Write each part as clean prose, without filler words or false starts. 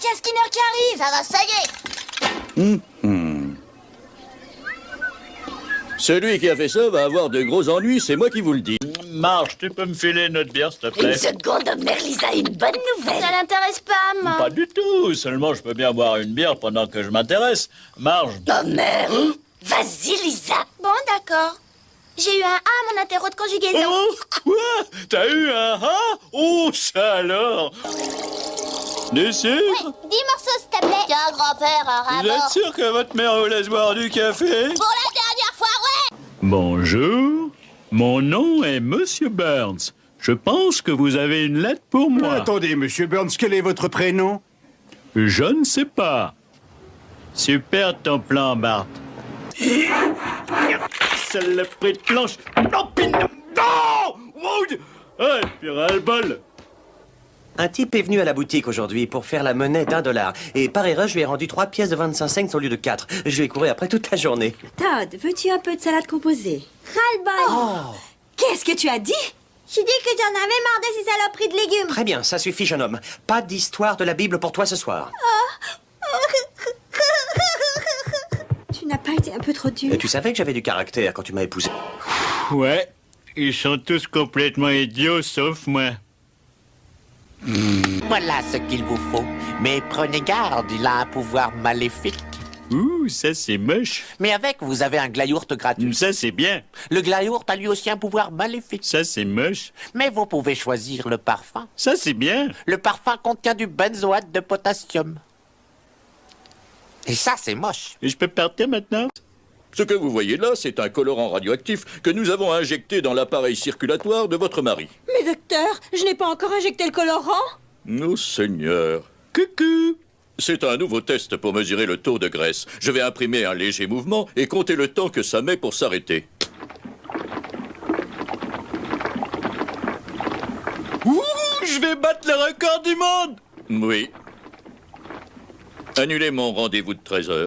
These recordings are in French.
y a Skinner qui arrive. Ça va, ça y est. Celui qui a fait ça va avoir de gros ennuis, c'est moi qui vous le dis. Marge, tu peux me filer une autre bière, s'il te Une plaît? seconde, Merlisa a une bonne nouvelle. Ça l'intéresse pas, moi. Pas du tout. Seulement, je peux bien boire une bière pendant que je m'intéresse. Marge. Homer, vas-y, Lisa. Bon, d'accord. J'ai eu un A à mon interro de conjugaison. Oh, quoi? T'as eu un A? Oh, ça alors! T'es sûr? 10 morceaux, s'il te plaît. Tiens, grand-père, un Vous êtes rapport. sûr que votre mère vous laisse boire du café? Pour la dernière fois, ouais. Bonjour. Mon nom est Monsieur Burns. Je pense que vous avez une lettre pour moi. Attendez, monsieur Burns, quel est votre prénom? Je ne sais pas. Super ton plan, Bart. Saloperie de planche. Non, non! Ouais, puis ras-le-bol. Un type est venu à la boutique aujourd'hui pour faire la monnaie d'$1. Et par erreur, je lui ai rendu 3 pièces de 25 cents au lieu de 4. Je lui ai couru après toute la journée. Todd, veux-tu un peu de salade composée? Ras-le-bol! Qu'est-ce que tu as dit? J'ai dit que j'en avais marre de ces saloperies de légumes. Très bien, ça suffit, jeune homme. Pas d'histoire de la Bible pour toi ce soir. Tu n'as pas été un peu trop dur? Et tu savais que j'avais du caractère quand tu m'as épousé. Ouais, ils sont tous complètement idiots, sauf moi. Voilà ce qu'il vous faut. Mais prenez garde, il a un pouvoir maléfique. Ouh, ça c'est moche. Mais avec, vous avez un glayourt gratuit. Ça c'est bien. Le glayourt a lui aussi un pouvoir maléfique. Ça c'est moche. Mais vous pouvez choisir le parfum. Ça c'est bien. Le parfum contient du benzoate de potassium. Et ça, c'est moche. Et je peux partir maintenant? Ce que vous voyez là, c'est un colorant radioactif que nous avons injecté dans l'appareil circulatoire de votre mari. Mais docteur, je n'ai pas encore injecté le colorant. Oh Seigneur. Coucou. C'est un nouveau test pour mesurer le taux de graisse. Je vais imprimer un léger mouvement et compter le temps que ça met pour s'arrêter. Ouh, je vais battre le record du monde! Oui. Annulez mon rendez-vous de 13h.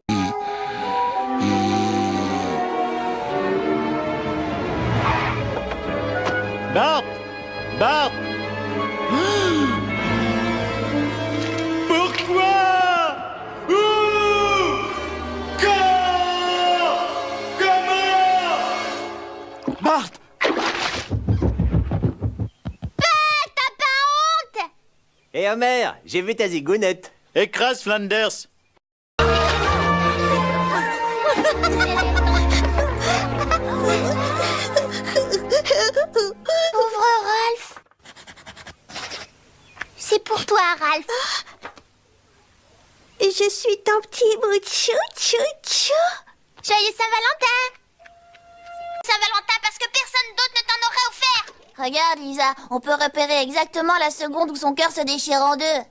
Bart! Bart! Pourquoi? Où? Quand? Comment? Bart! Hé Homer, j'ai vu ta zigounette. Écrase Flanders! Pauvre Ralph. C'est pour toi, Ralph. Et je suis ton petit bout de chou, chou, chou. Joyeux Saint-Valentin. Saint-Valentin parce que personne d'autre ne t'en aurait offert. Regarde, Lisa, on peut repérer exactement la seconde où son cœur se déchire en deux.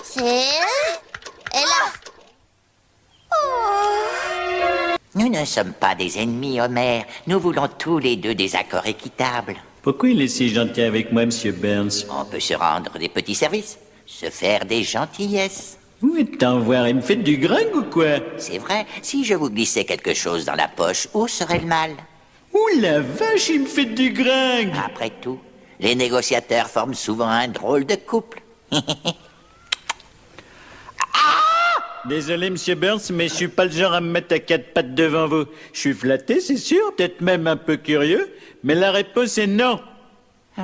C'est... Et là. Nous ne sommes pas des ennemis, Homer. Nous voulons tous les deux des accords équitables. Pourquoi il est si gentil avec moi, Monsieur Burns? On peut se rendre des petits services, se faire des gentillesses. Où est-en voir? Il me fait du gringue ou quoi? C'est vrai, si je vous glissais quelque chose dans la poche, où serait le mal? Ouh la vache, il me fait du gringue! Après tout, les négociateurs forment souvent un drôle de couple. Désolé, Monsieur Burns, mais je suis pas le genre à me mettre à 4 pattes devant vous. Je suis flatté, c'est sûr, peut-être même un peu curieux, mais la réponse est non. Là,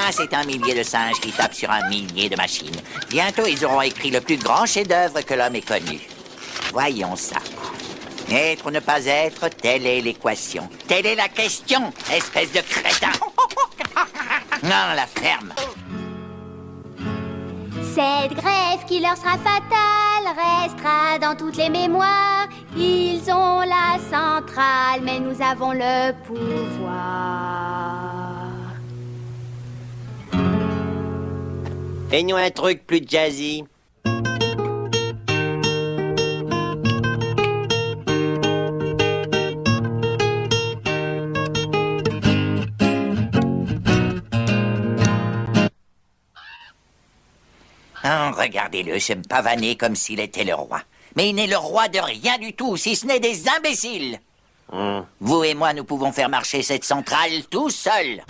c'est un millier de singes qui tapent sur un millier de machines. Bientôt, ils auront écrit le plus grand chef-d'œuvre que l'homme ait connu. Voyons ça. Être ou ne pas être, telle est l'équation. Telle est la question, espèce de crétin. Non, la ferme. Cette grève qui leur sera fatale restera dans toutes les mémoires. Ils ont la centrale, mais nous avons le pouvoir. Fais-nous un truc plus jazzy. Oh, regardez-le se pavaner comme s'il était le roi. Mais il n'est le roi de rien du tout, si ce n'est des imbéciles. Vous et moi, nous pouvons faire marcher cette centrale tout seuls.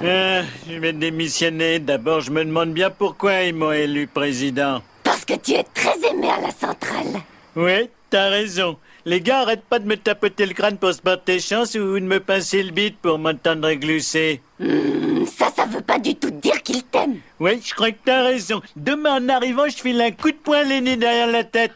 Je vais démissionner. D'abord, je me demande bien pourquoi ils m'ont élu président. Parce que tu es très aimé à la centrale. Oui, t'as raison. Les gars, arrêtent pas de me tapoter le crâne pour se porter chance ou de me pincer le bide pour m'entendre glousser. Ça veut pas du tout dire qu'il t'aime. Oui, je crois que t'as raison. Demain, en arrivant, je file un coup de poing l'aîné derrière la tête.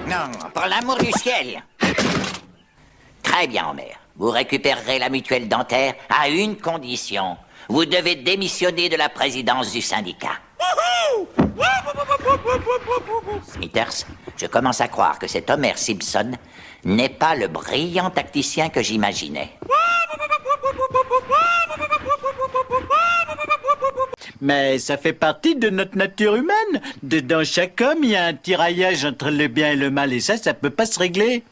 Non, pour l'amour du ciel. Très bien, Homer. Vous récupérerez la mutuelle dentaire à une condition. Vous devez démissionner de la présidence du syndicat. Smithers, je commence à croire que cet Homer Simpson n'est pas le brillant tacticien que j'imaginais. Mais ça fait partie de notre nature humaine. Dans chaque homme, il y a un tiraillage entre le bien et le mal. Et ça peut pas se régler.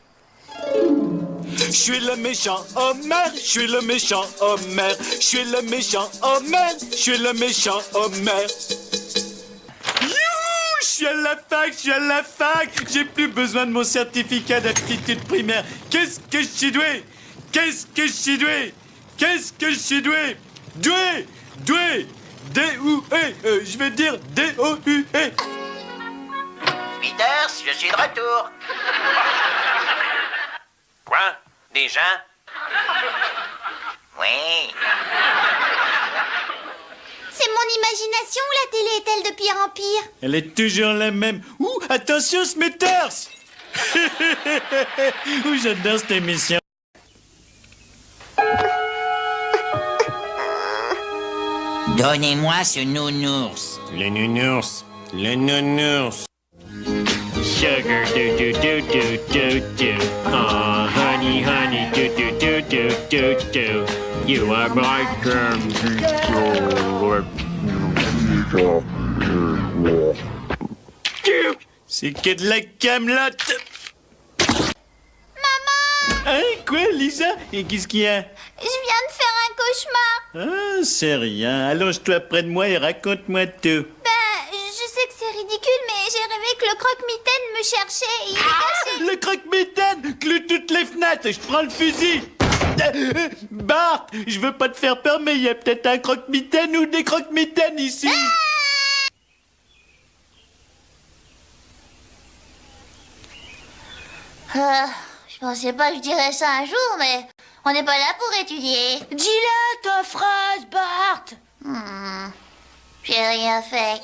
Je suis le méchant Homer, je suis le méchant Homer, je suis le méchant Homer, je suis le méchant Homer. Youhou, je suis à la fac, j'ai plus besoin de mon certificat d'aptitude primaire. Qu'est-ce que je suis doué? Qu'est-ce que je suis doué? Qu'est-ce que je suis doué? Doué, D-O-U-E, je vais dire D-O-U-E. Smithers, je suis de retour. Quoi? Déjà? Oui. C'est mon imagination ou la télé est-elle de pire en pire? Elle est toujours la même. Ouh, attention Smithers. Ouh, j'adore cette émission. Donnez-moi ce nounours. Le nounours. Le nounours. Sugar do. Oh, honey, do. You are my C'est que de la camelote. Maman! Hein, quoi, Lisa? Et qu'est-ce qu'il y a? Je viens de faire un cauchemar. Ah, c'est rien. Allonge-toi près de moi et raconte-moi tout. Je sais que c'est ridicule, mais j'ai rêvé que le croque-mitaine me cherchait et il est caché. Le croque-mitaine! Clôt toutes les fenêtres, je prends le fusil! Bart, je veux pas te faire peur, mais il y a peut-être un croque-mitaine ou des croque-mitaines ici! Je pensais pas que je dirais ça un jour, mais on n'est pas là pour étudier. Dis-la ta phrase, Bart. J'ai rien fait.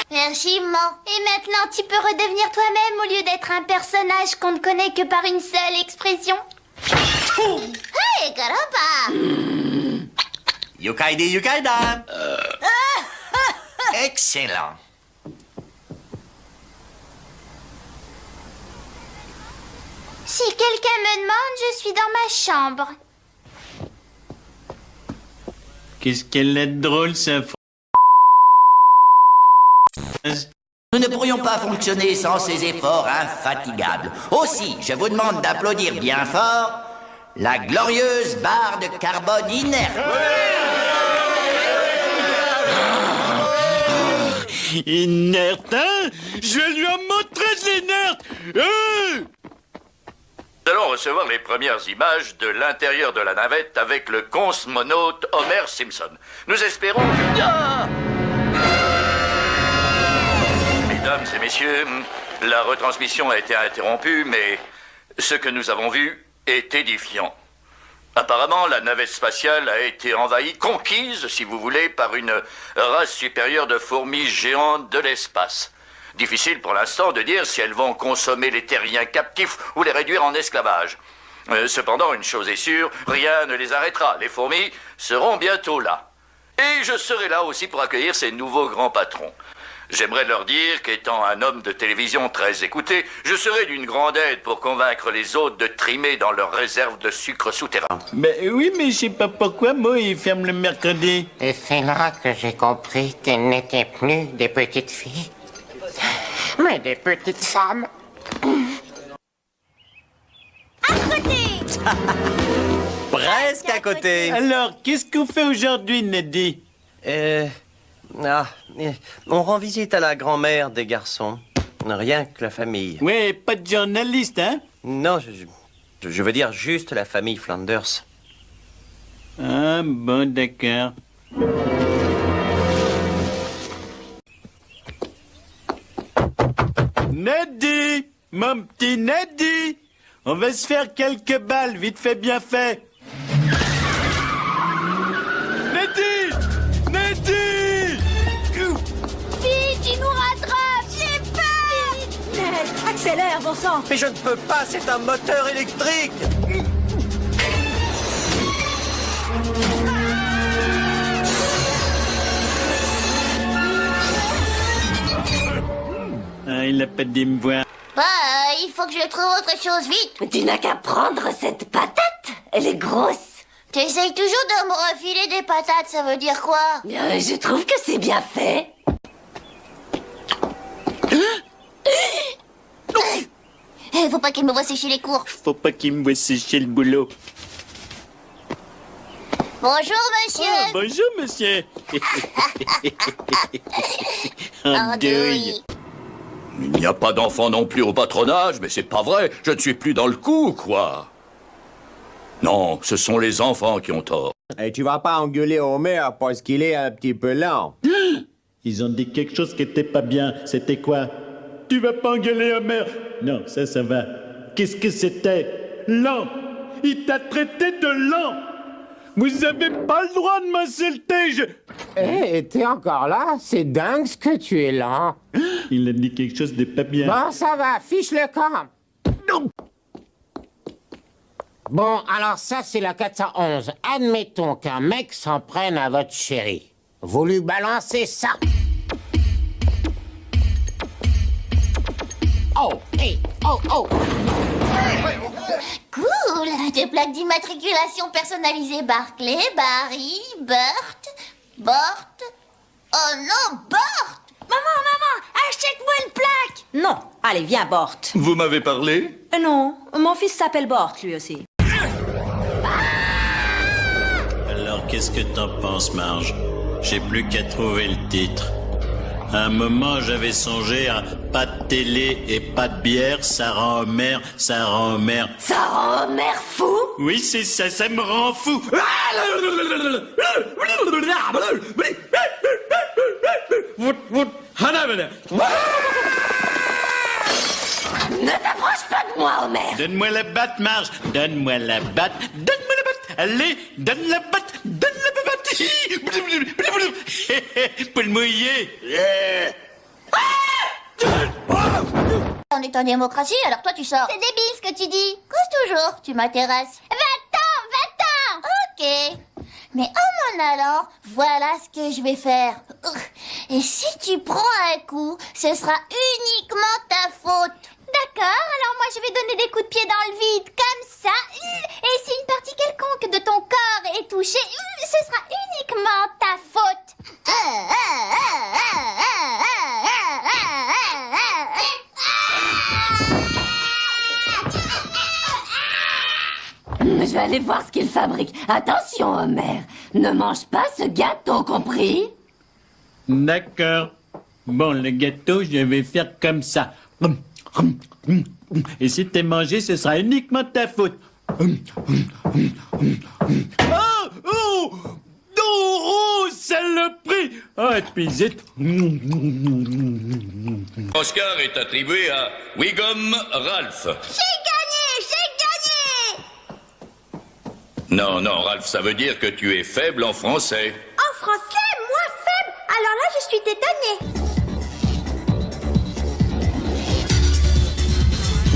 Merci, maman. Et maintenant, tu peux redevenir toi-même au lieu d'être un personnage qu'on ne connaît que par une seule expression. Hey, caramba! Yukaide, yukaida. Excellent. Si quelqu'un me demande, je suis dans ma chambre. Qu'est-ce qu'elle est drôle, ça. Nous ne pourrions pas fonctionner sans ces efforts infatigables. Aussi, je vous demande d'applaudir bien fort la glorieuse barre de carbone inerte. Inerte, hein? Je vais lui en montrer de l'inerte! Nous allons recevoir les premières images de l'intérieur de la navette avec le cosmonaute Homer Simpson. Nous espérons que... Ah! Mesdames et messieurs, la retransmission a été interrompue, mais ce que nous avons vu est édifiant. Apparemment, la navette spatiale a été envahie, conquise, si vous voulez, par une race supérieure de fourmis géantes de l'espace. Difficile pour l'instant de dire si elles vont consommer les terriens captifs ou les réduire en esclavage. Cependant, une chose est sûre, rien ne les arrêtera. Les fourmis seront bientôt là. Et je serai là aussi pour accueillir ces nouveaux grands patrons. J'aimerais leur dire qu'étant un homme de télévision très écouté, je serai d'une grande aide pour convaincre les autres de trimer dans leurs réserves de sucre souterrain. Ben oui, mais je sais pas pourquoi, moi, il ferme le mercredi. Et c'est là que j'ai compris qu'elles n'étaient plus des petites filles, Mais des petites femmes. Presque à côté. Alors, qu'est-ce qu'on fait aujourd'hui, Neddy? On rend visite à la grand-mère des garçons. Rien que la famille. Ouais, pas de journaliste, hein? Non, je veux dire juste la famille Flanders. Ah, bon, d'accord. Neddy! Mon petit Neddy! On va se faire quelques balles, vite fait, bien fait. Neddy! Neddy! Vite, il nous rattrape. J'ai peur. Ned, accélère, bon sang. Mais je ne peux pas, c'est un moteur électrique. Ah, il a pas dit me voir. Bah, il faut que je trouve autre chose vite. Tu n'as qu'à prendre cette patate. Elle est grosse. Tu essayes toujours de me refiler des patates, ça veut dire quoi? Je trouve que c'est bien fait. Faut pas qu'il me voie sécher les cours. Faut pas qu'il me voie sécher le boulot. Bonjour, monsieur. Ah, bonjour, monsieur. Andouille. Il n'y a pas d'enfant non plus au patronage, mais c'est pas vrai. Je ne suis plus dans le coup, quoi. Non, ce sont les enfants qui ont tort. Et tu vas pas engueuler Homer parce qu'il est un petit peu lent. Ils ont dit quelque chose qui était pas bien. C'était quoi? Tu vas pas engueuler Homer? Non, ça va. Qu'est-ce que c'était? Lent. Il t'a traité de lent. Vous avez pas le droit de m'insulter. Eh, t'es encore là? C'est dingue ce que tu es lent. Il a dit quelque chose de pas bien. Bon, ça va, fiche le camp. Bon, alors ça, c'est la 411. Admettons qu'un mec s'en prenne à votre chérie. Vous lui balancez ça. Oh, hey, oh, oh. Cool. Des plaques d'immatriculation personnalisées Barclay, Barry, Bort. Oh non, Bort. Maman, achète-moi une plaque. Non, allez, viens, Bort. Vous m'avez parlé? Non, mon fils s'appelle Bort, lui aussi. Alors, qu'est-ce que t'en penses, Marge? J'ai plus qu'à trouver le titre. À un moment, j'avais songé à pas de télé et pas de bière, ça rend Homer. Ça rend Homer fou? Oui, c'est ça, ça me rend fou. Ne t'approche pas de moi, Homer. Donne-moi la batte, Marge. Donne-moi la batte. Donne-moi la batte. Allez, donne la batte. Donne la batte. Pour le mouiller. On est en démocratie, alors toi tu sors. C'est débile ce que tu dis. Cause toujours, tu m'intéresses. Va-t'en. Ok. Mais en m'en allant, voilà ce que je vais faire. Et si tu prends un coup, ce sera uniquement ta faute. D'accord, alors moi je vais donner des coups de pied dans le vide, comme ça. Et si une partie quelconque de ton corps est touchée, ce sera uniquement ta faute. Je vais aller voir ce qu'il fabrique. Attention, Homer. Ne mange pas ce gâteau, compris? D'accord. Bon, le gâteau, je vais faire comme ça. Et si t'es mangé, ce sera uniquement ta faute. Oh, saloperie! Ah, puis zut. Oscar est attribué à Wiggum Ralph. J'ai gagné. Non, Ralph, ça veut dire que tu es faible en français. En français, moi faible. Alors là, je suis étonnée.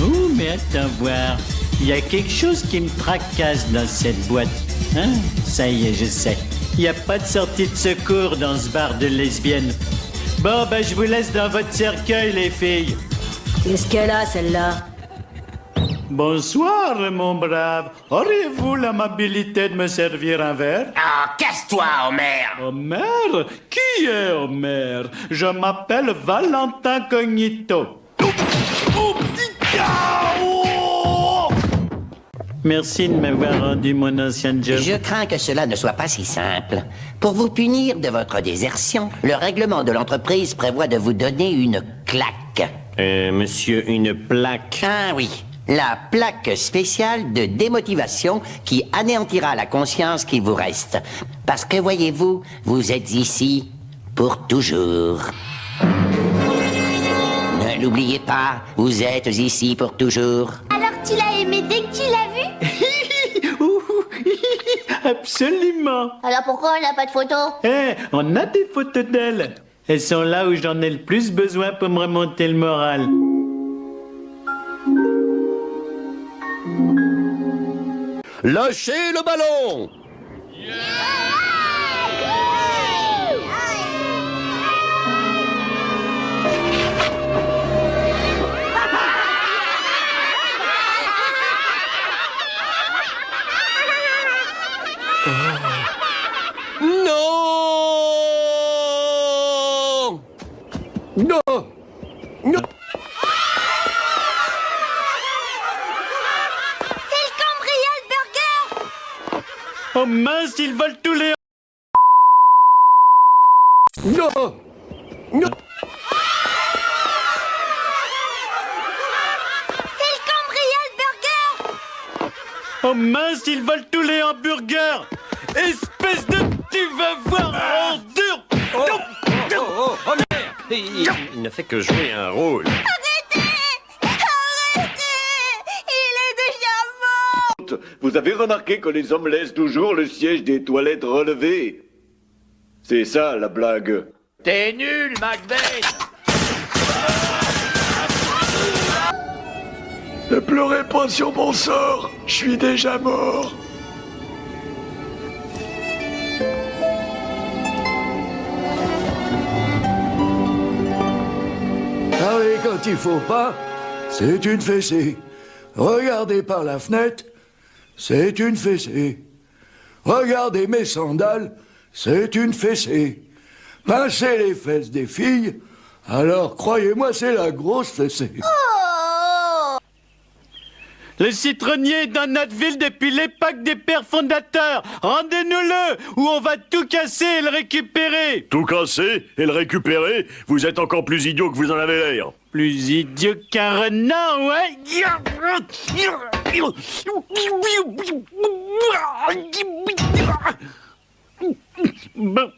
Oh, mais attends voir. Il y a quelque chose qui me tracasse dans cette boîte. Hein? Ça y est, je sais. Il n'y a pas de sortie de secours dans ce bar de lesbiennes. Bon, ben, je vous laisse dans votre cercueil, les filles. Qu'est-ce qu'elle a, celle-là? Bonsoir, mon brave. Auriez-vous l'amabilité de me servir un verre? Ah, casse-toi, Homer. Homer? Qui est Homer? Je m'appelle Valentin Cognito. Merci de m'avoir rendu mon ancien job. Je crains que cela ne soit pas si simple. Pour vous punir de votre désertion, le règlement de l'entreprise prévoit de vous donner une claque. Monsieur, une plaque. Ah oui, la plaque spéciale de démotivation qui anéantira la conscience qui vous reste. Parce que voyez-vous, vous êtes ici pour toujours. Ne l'oubliez pas, vous êtes ici pour toujours. Alors tu l'as aimé dès que tu l'as vu? Absolument. Alors pourquoi on n'a pas de photo? On a des photos d'elle. Elles sont là où j'en ai le plus besoin pour me remonter le moral. Lâchez le ballon! Non! Non! Non! C'est le cambriole burger! Oh mince, ils volent tous les... Non! Non! C'est le cambriole burger! Oh mince, ils volent tous les hamburgers. Espèce de... Tu vas voir, ordure. Il ne fait que jouer un rôle. Arrêtez! Il est déjà mort! Vous avez remarqué que les hommes laissent toujours le siège des toilettes relevé? C'est ça, la blague. T'es nul, McBain! Ne pleurez pas sur mon sort, je suis déjà mort. Ah oui, quand il faut pas, c'est une fessée. Regardez par la fenêtre, c'est une fessée. Regardez mes sandales, c'est une fessée. Pincez les fesses des filles, alors croyez-moi, c'est la grosse fessée. Le citronnier est dans notre ville depuis l'époque des pères fondateurs. Rendez-nous-le, ou on va tout casser et le récupérer. Tout casser et le récupérer, vous êtes encore plus idiot que vous en avez l'air. Plus idiot qu'un renard, ouais. Bon.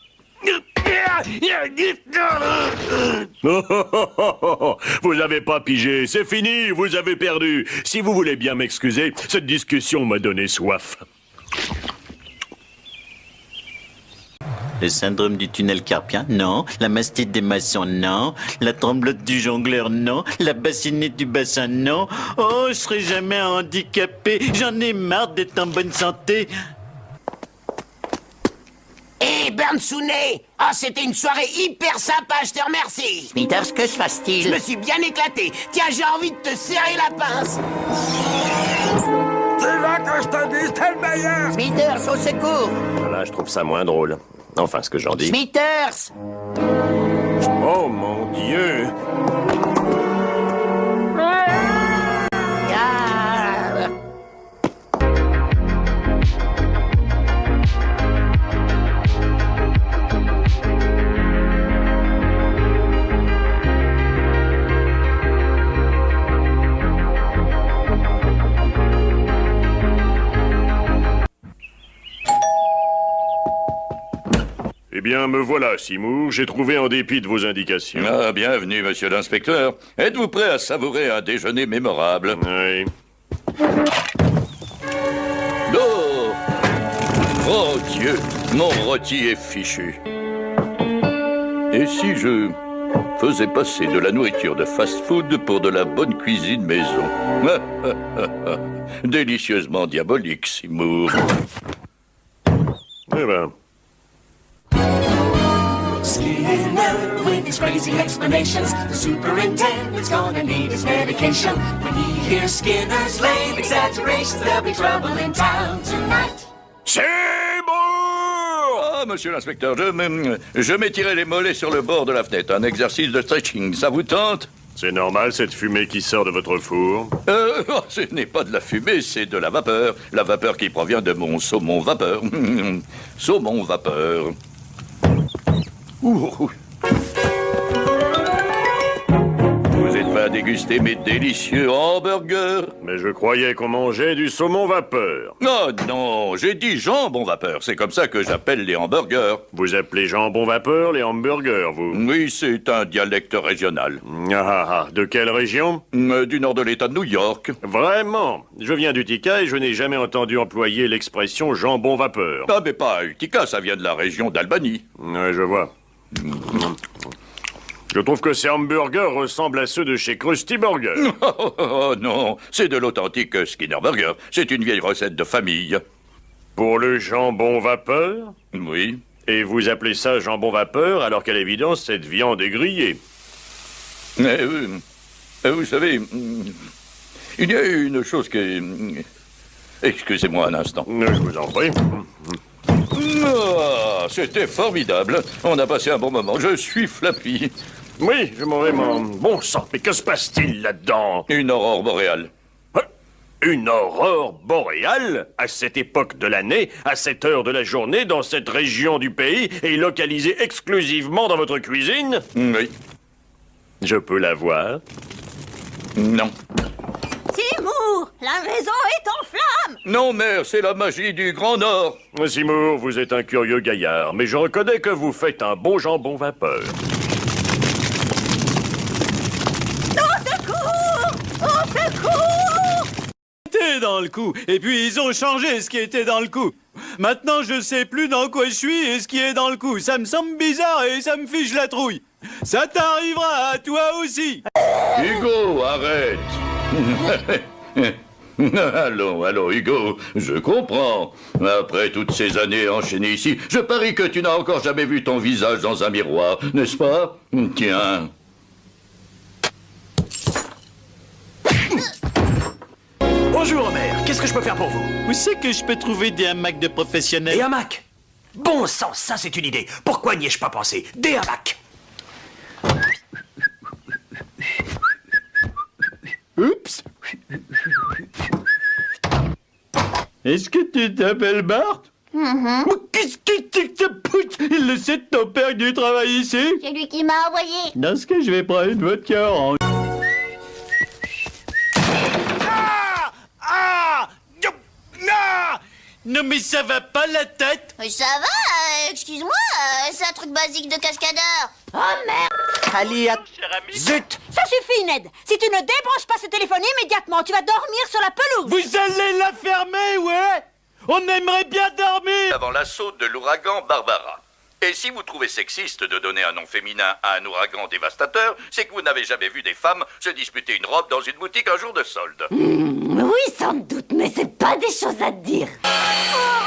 Vous n'avez pas pigé, c'est fini, vous avez perdu. Si vous voulez bien m'excuser, cette discussion m'a donné soif. Le syndrome du tunnel carpien, non. La mastite des maçons, non. La tremblote du jongleur, non. La bassinette du bassin, non. Oh, je serai jamais handicapé. J'en ai marre d'être en bonne santé. Hé, Berntsounet! Ah, c'était une soirée hyper sympa, je te remercie! Smithers, que se passe-t-il? Je me suis bien éclaté. Tiens, j'ai envie de te serrer la pince. Tu vois que je te dis, t'es le meilleur! Smithers, au secours! Là, je trouve ça moins drôle. Enfin, ce que j'en dis. Smithers! Oh mon Dieu! Ah. Eh bien, me voilà, Seymour. J'ai trouvé en dépit de vos indications. Ah, bienvenue, monsieur l'inspecteur. Êtes-vous prêt à savourer un déjeuner mémorable? Oui. Oh! Oh Dieu, mon rôti est fichu. Et si je faisais passer de la nourriture de fast-food pour de la bonne cuisine maison? Délicieusement diabolique, Seymour. Eh ben... Skinner with his crazy explanations. The superintendent's gonna need his medication. When he hears Skinner's lame exaggerations, there'll be trouble in town tonight. Ah, monsieur l'inspecteur, je m'étirais les mollets sur le bord de la fenêtre. Un exercice de stretching, ça vous tente? C'est normal, cette fumée qui sort de votre four? Ce n'est pas de la fumée, c'est de la vapeur. La vapeur qui provient de mon saumon vapeur. Saumon vapeur. Ouh. Vous êtes pas à déguster mes délicieux hamburgers? Mais je croyais qu'on mangeait du saumon vapeur. Oh non, j'ai dit jambon vapeur. C'est comme ça que j'appelle les hamburgers. Vous appelez jambon vapeur les hamburgers, vous? Oui, c'est un dialecte régional. De quelle région? Du nord de l'État de New York. Vraiment? Je viens d'Utica et je n'ai jamais entendu employer l'expression jambon vapeur. Ah, mais pas à Utica, ça vient de la région d'Albanie. Ouais, je vois. Je trouve que ces hamburgers ressemblent à ceux de chez Krusty Burger. Oh non, c'est de l'authentique Skinner Burger. C'est une vieille recette de famille. Pour le jambon vapeur? Oui. Et vous appelez ça jambon vapeur alors qu'à l'évidence cette viande est grillée? Vous savez, il y a une chose que... Excusez-moi un instant. Je vous en prie. Ah, c'était formidable. On a passé un bon moment. Je suis Flappy. Oui, je m'en vais, mon bon sang. Mais que se passe-t-il là-dedans? Une aurore boréale. Une aurore boréale? À cette époque de l'année, à cette heure de la journée, dans cette région du pays, et localisée exclusivement dans votre cuisine? Oui. Je peux la voir? Non. Seymour, la maison est en flammes! Non, mère, c'est la magie du Grand Nord. Seymour, vous êtes un curieux gaillard, mais je reconnais que vous faites un bon jambon vapeur. Au secours! Au secours! C'était dans le coup. Et puis ils ont changé ce qui était dans le coup. Maintenant, je sais plus dans quoi je suis et ce qui est dans le coup. Ça me semble bizarre et ça me fiche la trouille. Ça t'arrivera à toi aussi. Hugo, arrête. Allons, Hugo, je comprends. Après toutes ces années enchaînées ici, je parie que tu n'as encore jamais vu ton visage dans un miroir, n'est-ce pas? Tiens. Bonjour, Homer. Qu'est-ce que je peux faire pour vous? Où c'est que je peux trouver des hamacs de professionnels? Des hamacs? Bon sang, ça c'est une idée. Pourquoi n'y ai-je pas pensé? Des hamacs. Oups. Est-ce que tu t'appelles Bart? Qu'est-ce que c'est que ça pousse? Il le sait de ton père du travail ici? C'est lui qui m'a envoyé. Dans ce cas, je vais prendre une vodka orange. Non mais ça va pas la tête? Ça va, excuse-moi, c'est un truc basique de cascadeur. Oh merde! Ali, Zut! Ça suffit, Ned. Si tu ne débranches pas ce téléphone immédiatement, tu vas dormir sur la pelouse. Vous allez la fermer, ouais? On aimerait bien dormir! Avant l'assaut de l'ouragan Barbara. Et si vous trouvez sexiste de donner un nom féminin à un ouragan dévastateur, c'est que vous n'avez jamais vu des femmes se disputer une robe dans une boutique un jour de solde. Oui, sans doute, mais c'est pas des choses à dire. Oh,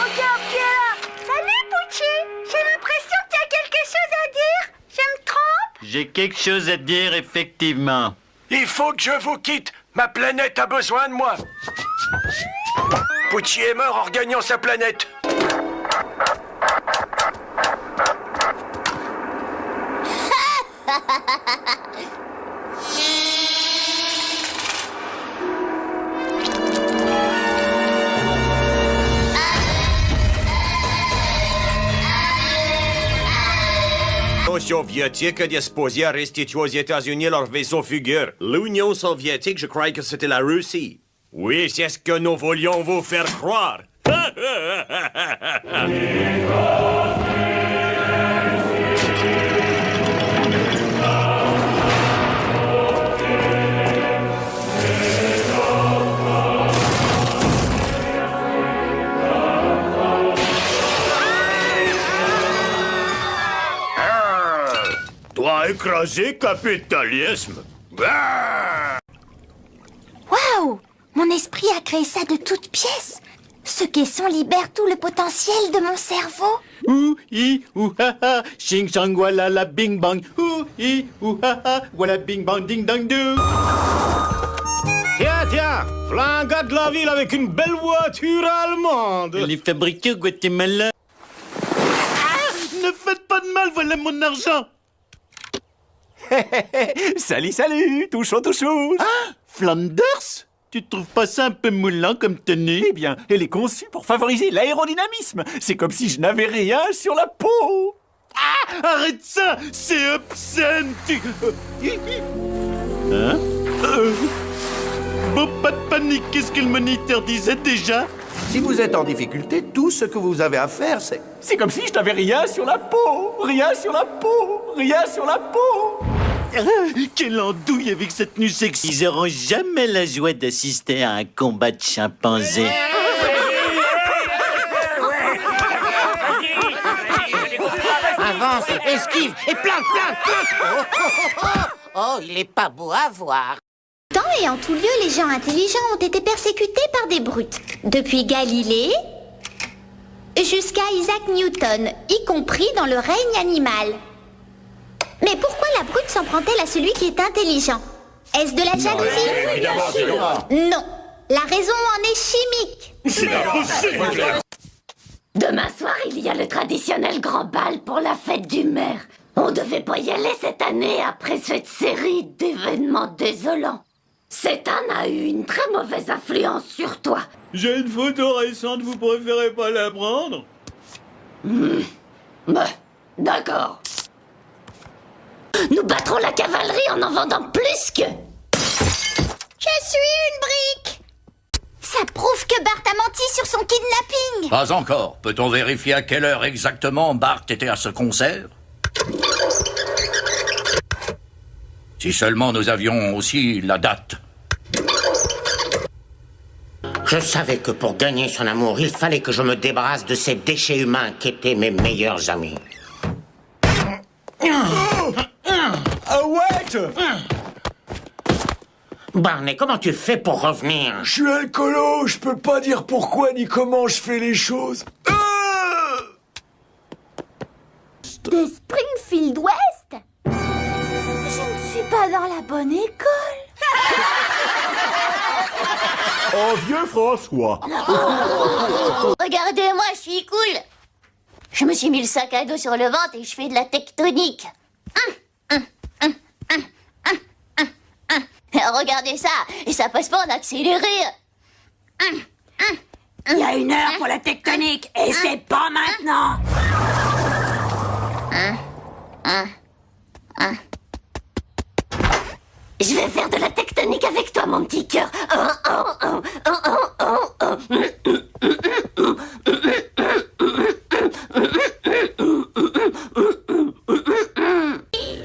regarde qui est là. Salut, Pucci. J'ai l'impression que tu as quelque chose à dire. Je me trompe? J'ai quelque chose à te dire, effectivement. Il faut que je vous quitte. Ma planète a besoin de moi. Pucci est mort en regagnant sa planète. L'Union soviétique est disposée à restituer aux États-Unis leur vaisseau figure. L'Union soviétique, je croyais que c'était la Russie. Oui, c'est ce que nous voulions vous faire croire. Toi écraser capitalisme. Waouh! Mon esprit a créé ça de toutes pièces. Ce caisson libère tout le potentiel de mon cerveau. Ouh, ha, ha, ching chang, voilà la bing bang. Ouh, ha, ha, voilà bing bang, ding dang doo. Tiens, v'là un gars de la ville avec une belle voiture allemande. Elle est fabriquée au Guatemala. Ne faites pas de mal, voilà mon argent. Salut, touchons. Ah, Flanders? Tu trouves pas ça un peu moulant comme tenue? Eh bien, elle est conçue pour favoriser l'aérodynamisme. C'est comme si je n'avais rien sur la peau. Ah, arrête ça, c'est obscène. Hein? Bon, pas de panique, qu'est-ce que le moniteur disait déjà? Si vous êtes en difficulté, tout ce que vous avez à faire, c'est... C'est comme si je n'avais rien sur la peau. Rien sur la peau. Ah, quelle andouille avec cette tenue sexy. Ils auront jamais la joie d'assister à un combat de chimpanzés. Avance, esquive et plante. Oh, il est pas beau à voir. Temps et en tout lieu, les gens intelligents ont été persécutés par des brutes. Depuis Galilée jusqu'à Isaac Newton, y compris dans le règne animal. Mais pourquoi la brute s'en prend-elle à celui qui est intelligent? Est-ce de la jalousie? Non. La raison en est chimique. C'est impossible. Demain soir, il y a le traditionnel grand bal pour la fête du maire. On devait pas y aller cette année après cette série d'événements désolants. Cet âne a eu une très mauvaise influence sur toi. J'ai une photo récente, vous préférez pas la prendre? Bah, d'accord. Nous battrons la cavalerie en vendant plus que... Je suis une brique. Ça prouve que Bart a menti sur son kidnapping. Pas encore. Peut-on vérifier à quelle heure exactement Bart était à ce concert? Si seulement nous avions aussi la date. Je savais que pour gagner son amour, il fallait que je me débarrasse de ces déchets humains qui étaient mes meilleurs amis. Ah ouais! Barney, comment tu fais pour revenir? Je suis alcoolo, je peux pas dire pourquoi ni comment je fais les choses. De Springfield West? Je ne suis pas dans la bonne école. Oh, vieux François. Regardez-moi, je suis cool. Je me suis mis le sac à dos sur le ventre et je fais de la tectonique. Regardez ça, et ça passe pas en accéléré. Il y a 1 heure pour la tectonique, et c'est pas maintenant. Je vais faire de la tectonique avec toi, mon petit cœur.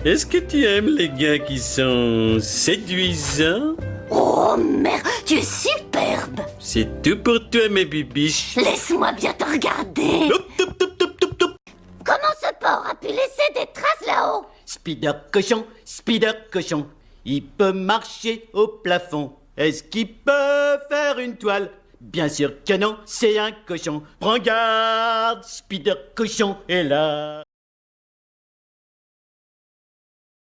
Est-ce que tu aimes les gars qui sont séduisants? Oh, merde, tu es superbe. C'est tout pour toi, mes bibiches. Laisse-moi bien te regarder. Comment ce porc a pu laisser des traces là-haut? Spider cochon, il peut marcher au plafond. Est-ce qu'il peut faire une toile? Bien sûr que non, c'est un cochon. Prends garde, Spider cochon est là.